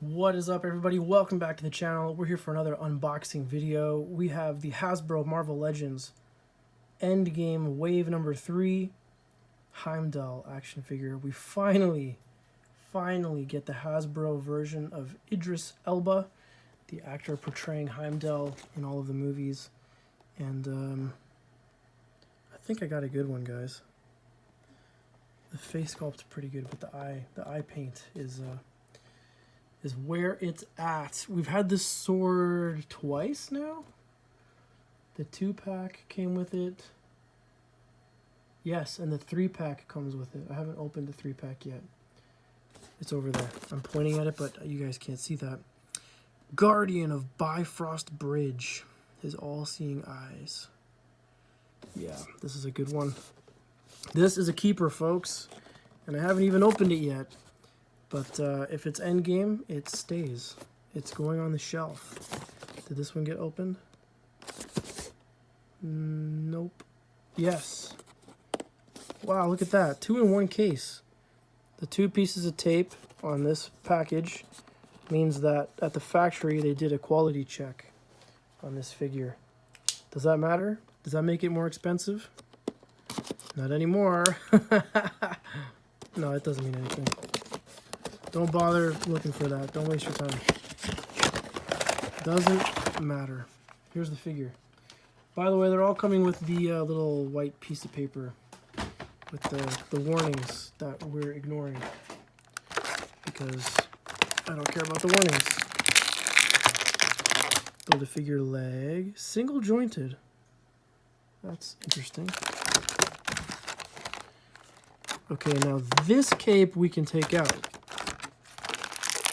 What is up, everybody? Welcome back to the channel. We're here for another unboxing video. We have the Hasbro Marvel Legends Endgame Wave number 3 Heimdall action figure. We finally get the Hasbro version of Idris Elba, the actor portraying Heimdall in all of the movies. And I think I got a good one, guys. The face sculpt's pretty good, but the eye paint is where it's at. We've had this sword twice now. The 2-pack came with it. Yes, and the 3-pack comes with it. I haven't opened the 3-pack yet. It's over there. I'm pointing at it, but you guys can't see that. Guardian of Bifrost Bridge. His all-seeing eyes. Yeah, this is a good one. This is a keeper, folks. And I haven't even opened it yet. But if it's Endgame, it stays. It's going on the shelf. Did this one get opened? Nope. Yes. Wow, look at that. 2-in-1 case. The 2 pieces of tape on this package means that at the factory they did a quality check on this figure. Does that matter? Does that make it more expensive? Not anymore. No, it doesn't mean anything. Don't bother looking for that. Don't waste your time. Doesn't matter. Here's the figure. By the way, they're all coming with the little white piece of paper with the warnings that we're ignoring because I don't care about the warnings. Throw the figure leg. Single jointed. That's interesting. Okay, now this cape we can take out.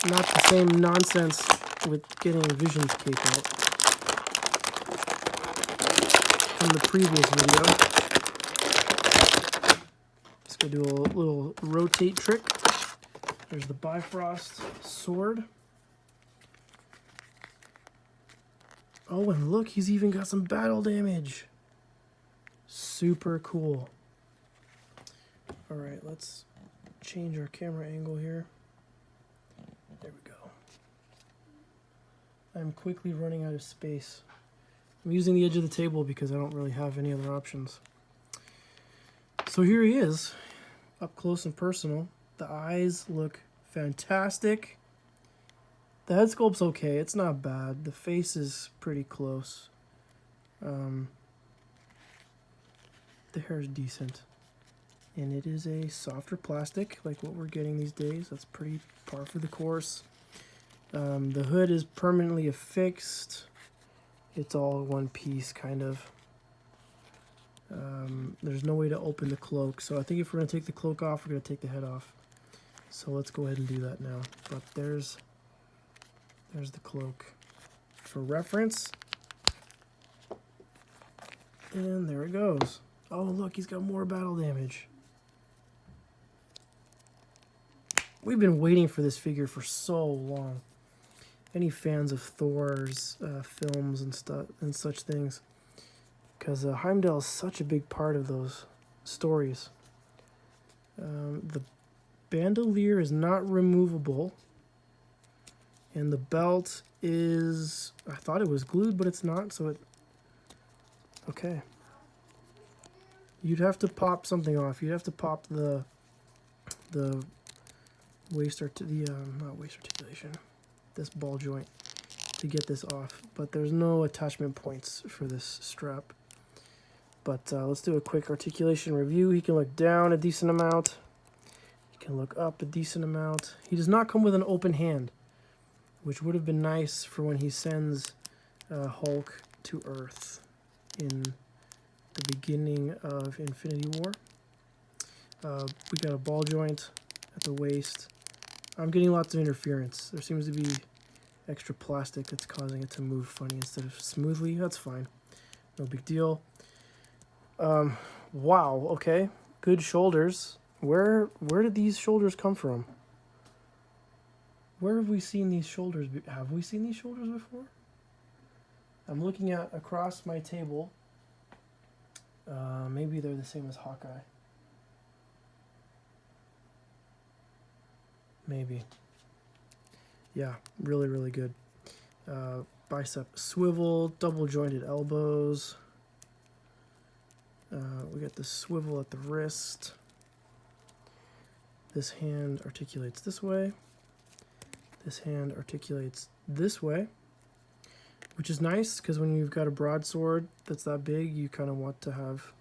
Not the same nonsense with getting Vision's cape out from the previous video. Let's go do a little rotate trick. There's the Bifrost sword. Oh, and look, he's even got some battle damage. Super cool. All right, let's change our camera angle here. There we go. I'm quickly running out of space. I'm using the edge of the table because I don't really have any other options. So here he is, up close and personal. The eyes look fantastic. The head sculpt's okay. It's not bad. The face is pretty close. The hair is decent. And it is a softer plastic, like what we're getting these days. That's pretty par for the course. The hood is permanently affixed. It's all one piece, kind of. There's no way to open the cloak, so I think if we're going to take the cloak off, we're going to take the head off. So let's go ahead and do that now. But there's the cloak for reference. And there it goes. Oh, look, he's got more battle damage. We've been waiting for this figure for so long. Any fans of Thor's films and stuff and such things, because Heimdall is such a big part of those stories. The bandolier is not removable, and the belt is, I thought it was glued, but it's not. So it, okay. You'd have to pop something off. You'd have to pop the not waist articulation, this ball joint to get this off, but there's no attachment points for this strap. But let's do a quick articulation review. He can look down a decent amount. He can look up a decent amount. He does not come with an open hand, which would have been nice for when he sends Hulk to Earth in the beginning of Infinity War. We got a ball joint at the waist. I'm getting lots of interference. There seems to be extra plastic that's causing it to move funny instead of smoothly. That's fine. No big deal. Wow, okay. Good shoulders. Where did these shoulders come from? Where have we seen these shoulders? Have we seen these shoulders before? I'm looking at across my table. Maybe they're the same as Hawkeye. Maybe. Yeah, really, really good. Bicep swivel, double jointed elbows. We got the swivel at the wrist. This hand articulates this way. This hand articulates this way, which is nice because when you've got a broadsword that's that big, you kind of want to have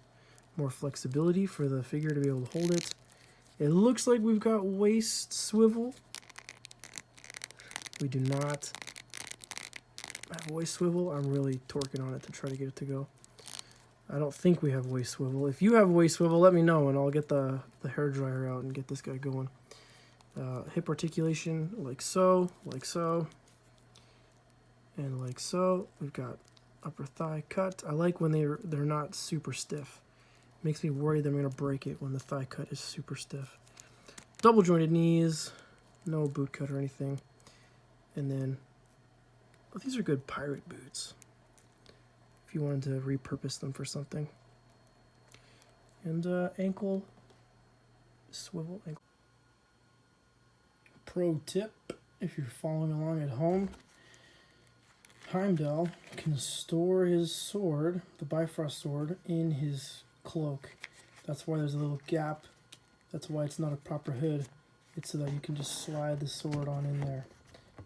more flexibility for the figure to be able to hold it. It looks like we've got waist swivel. We do not have waist swivel. I'm really torquing on it to try to get it to go. I don't think we have waist swivel. If you have waist swivel, let me know and I'll get the hairdryer out and get this guy going. Hip articulation, like so, and like so. We've got upper thigh cut. I like when they're not super stiff. Makes me worried that I'm going to break it when the thigh cut is super stiff. Double jointed knees, no boot cut or anything. And then, oh, these are good pirate boots if you wanted to repurpose them for something. And ankle swivel. Ankle. Pro tip, if you're following along at home, Heimdall can store his sword, the Bifrost sword, in his cloak. That's why there's a little gap. That's why it's not a proper hood. It's so that you can just slide the sword on in there.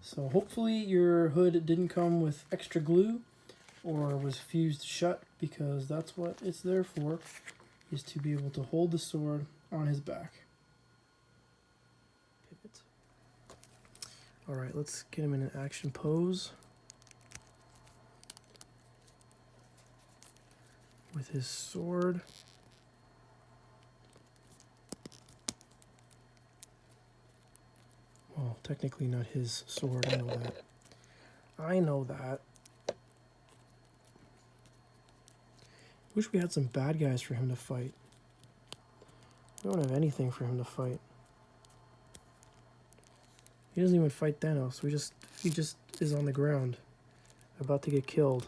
So hopefully your hood didn't come with extra glue or was fused shut, because that's what it's there for, is to be able to hold the sword on his back. Pivot. All right, let's get him in an action pose with his sword. Well, technically not his sword, I know that. I know that. Wish we had some bad guys for him to fight. We don't have anything for him to fight. He doesn't even fight Thanos. He just is on the ground, about to get killed.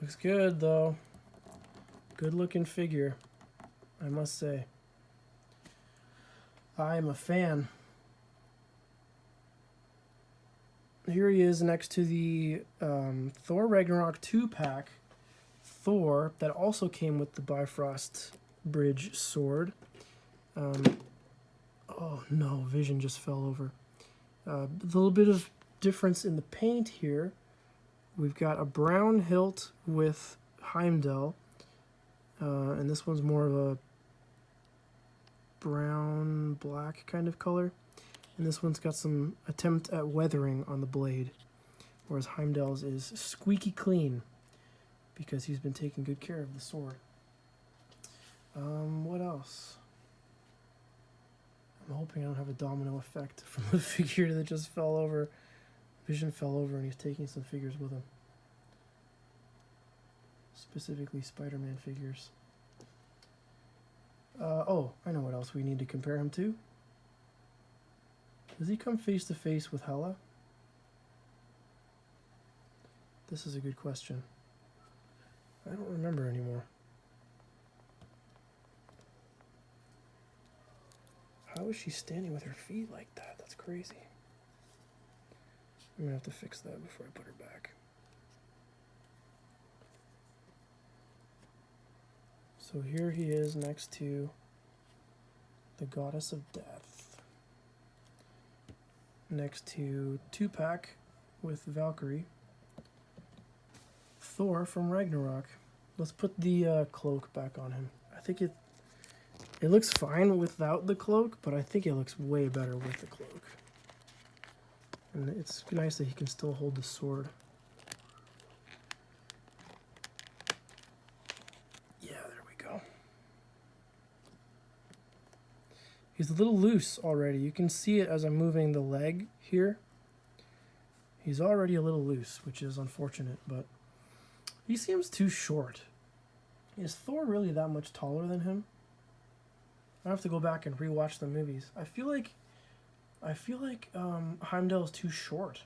Looks good though. Good looking figure, I must say. I am a fan. Here he is next to the Thor Ragnarok 2-pack Thor that also came with the Bifrost Bridge sword. Oh no, Vision just fell over. A little bit of difference in the paint here. We've got a brown hilt with Heimdall, and this one's more of a brown-black kind of color. And this one's got some attempt at weathering on the blade, whereas Heimdall's is squeaky clean because he's been taking good care of the sword. What else? I'm hoping I don't have a domino effect from the figure that just fell over. Vision fell over and he's taking some figures with him. Specifically Spider-Man figures. Oh, I know what else we need to compare him to. Does he come face to face with Hela? This is a good question. I don't remember anymore. How is she standing with her feet like that? That's crazy. I'm gonna have to fix that before I put her back. So here he is next to the Goddess of Death. Next to 2-pack with Valkyrie. Thor from Ragnarok. Let's put the cloak back on him. I think it looks fine without the cloak, but I think it looks way better with the cloak. And it's nice that he can still hold the sword. Yeah, there we go. He's a little loose already. You can see it as I'm moving the leg here. He's already a little loose, which is unfortunate, but he seems too short. Is Thor really that much taller than him? I have to go back and rewatch the movies. I feel like Heimdall is too short.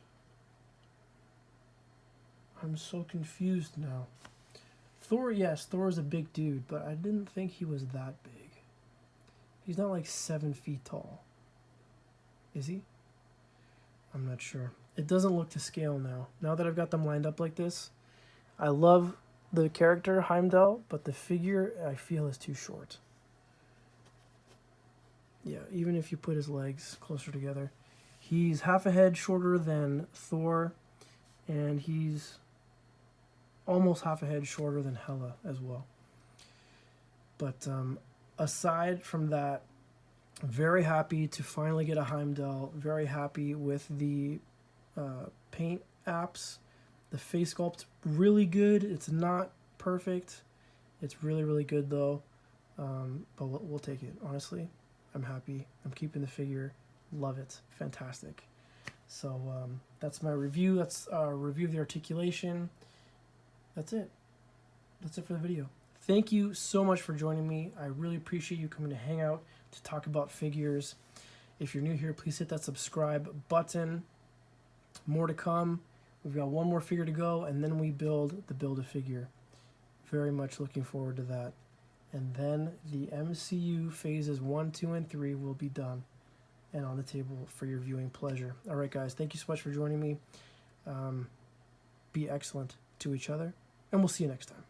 I'm so confused now. Thor, yes, Thor is a big dude, but I didn't think he was that big. He's not like 7 feet tall. Is he? I'm not sure. It doesn't look to scale now. Now that I've got them lined up like this, I love the character Heimdall, but the figure I feel is too short. Yeah, even if you put his legs closer together. He's half a head shorter than Thor, and he's almost half a head shorter than Hela as well. But aside from that, very happy to finally get a Heimdall. Very happy with the paint apps. The face sculpt, really good. It's not perfect. It's really, really good though. But we'll take it. Honestly, I'm happy. I'm keeping the figure. Love it. Fantastic. So that's my review. That's a review of the articulation. That's it. That's it for the video. Thank you so much for joining me. I really appreciate you coming to hang out to talk about figures. If you're new here, please hit that subscribe button. More to come. We've got one more figure to go, and then we build the Build-A-Figure. Very much looking forward to that. And then the MCU phases 1, 2, and 3 will be done and on the table for your viewing pleasure. All right, guys, thank you so much for joining me. Be excellent to each other, and we'll see you next time.